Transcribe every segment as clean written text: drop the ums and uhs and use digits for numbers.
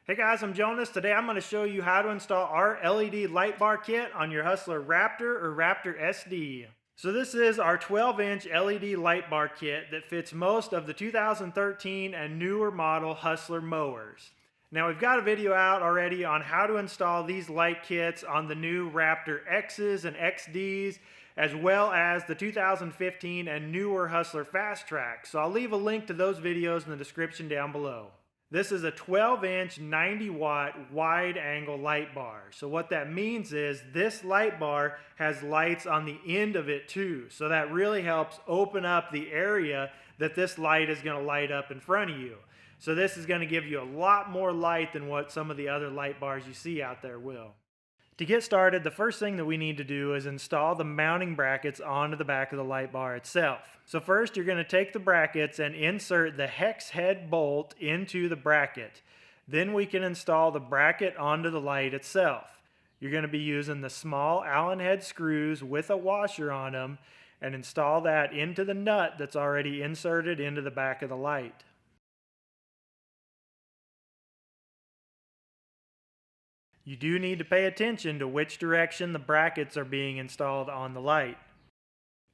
Hey guys, I'm Jonas. Today I'm going to show you how to install our LED light bar kit on your Hustler Raptor or Raptor SD. So this is our 12-inch LED light bar kit that fits most of the 2013 and newer model Hustler mowers. Now we've got a video out already on how to install these light kits on the new Raptor X's and XDs, as well as the 2015 and newer Hustler Fastrak. So I'll leave a link to those videos in the description down below. This is a 12-inch 90-watt wide-angle light bar. So what that means is this light bar has lights on the end of it too. So that really helps open up the area that this light is going to light up in front of you. So this is going to give you a lot more light than what some of the other light bars you see out there will. To get started, the first thing that we need to do is install the mounting brackets onto the back of the light bar itself. So first you're going to take the brackets and insert the hex head bolt into the bracket. Then we can install the bracket onto the light itself. You're going to be using the small Allen head screws with a washer on them and install that into the nut that's already inserted into the back of the light. You do need to pay attention to which direction the brackets are being installed on the light.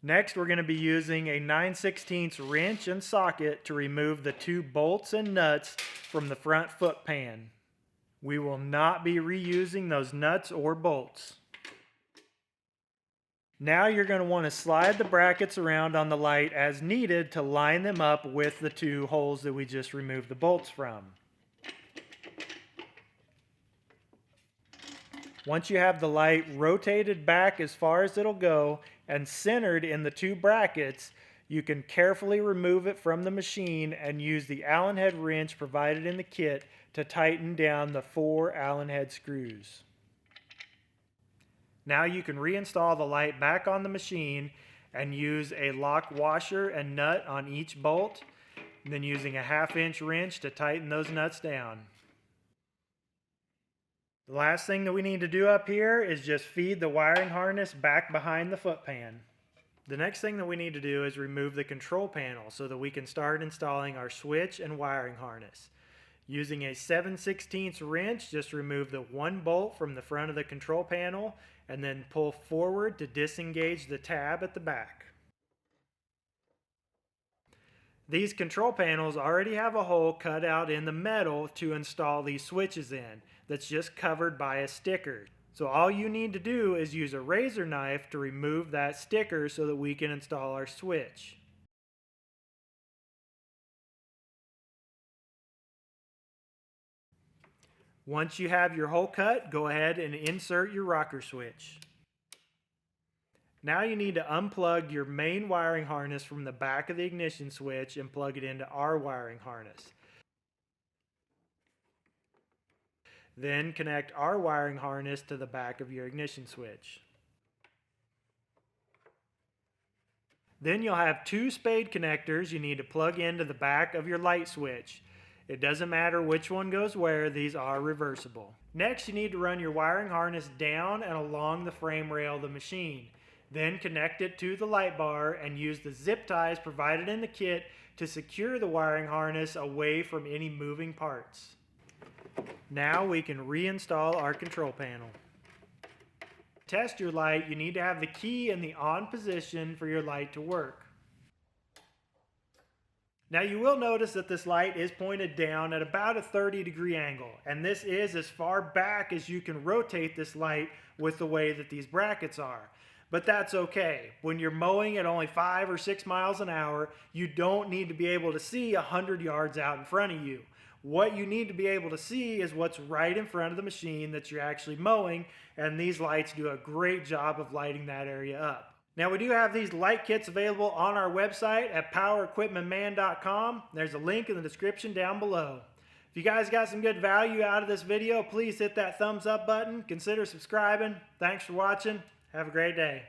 Next, we're going to be using a 9/16 wrench and socket to remove the two bolts and nuts from the front foot pan. We will not be reusing those nuts or bolts. Now you're going to want to slide the brackets around on the light as needed to line them up with the two holes that we just removed the bolts from. Once you have the light rotated back as far as it'll go and centered in the two brackets, you can carefully remove it from the machine and use the Allen head wrench provided in the kit to tighten down the 4 Allen head screws. Now you can reinstall the light back on the machine and use a lock washer and nut on each bolt, and then using a 1/2-inch wrench to tighten those nuts down. The last thing that we need to do up here is just feed the wiring harness back behind the foot pan. The next thing that we need to do is remove the control panel so that we can start installing our switch and wiring harness. Using a 7/16 wrench, just remove the one bolt from the front of the control panel and then pull forward to disengage the tab at the back. These control panels already have a hole cut out in the metal to install these switches in that's just covered by a sticker. So all you need to do is use a razor knife to remove that sticker so that we can install our switch. Once you have your hole cut, go ahead and insert your rocker switch. Now you need to unplug your main wiring harness from the back of the ignition switch and plug it into our wiring harness. Then connect our wiring harness to the back of your ignition switch. Then you'll have 2 spade connectors you need to plug into the back of your light switch. It doesn't matter which one goes where, these are reversible. Next, you need to run your wiring harness down and along the frame rail of the machine. Then connect it to the light bar and use the zip ties provided in the kit to secure the wiring harness away from any moving parts. Now we can reinstall our control panel. To test your light, you need to have the key in the on position for your light to work. Now you will notice that this light is pointed down at about a 30-degree angle, and this is as far back as you can rotate this light with the way that these brackets are. But that's okay. When you're mowing at only 5 or 6 miles an hour, you don't need to be able to see 100 yards out in front of you. What you need to be able to see is what's right in front of the machine that you're actually mowing, and these lights do a great job of lighting that area up. Now we do have these light kits available on our website at powerequipmentman.com. There's a link in the description down below. If you guys got some good value out of this video, please hit that thumbs up button. Consider subscribing. Thanks for watching. Have a great day.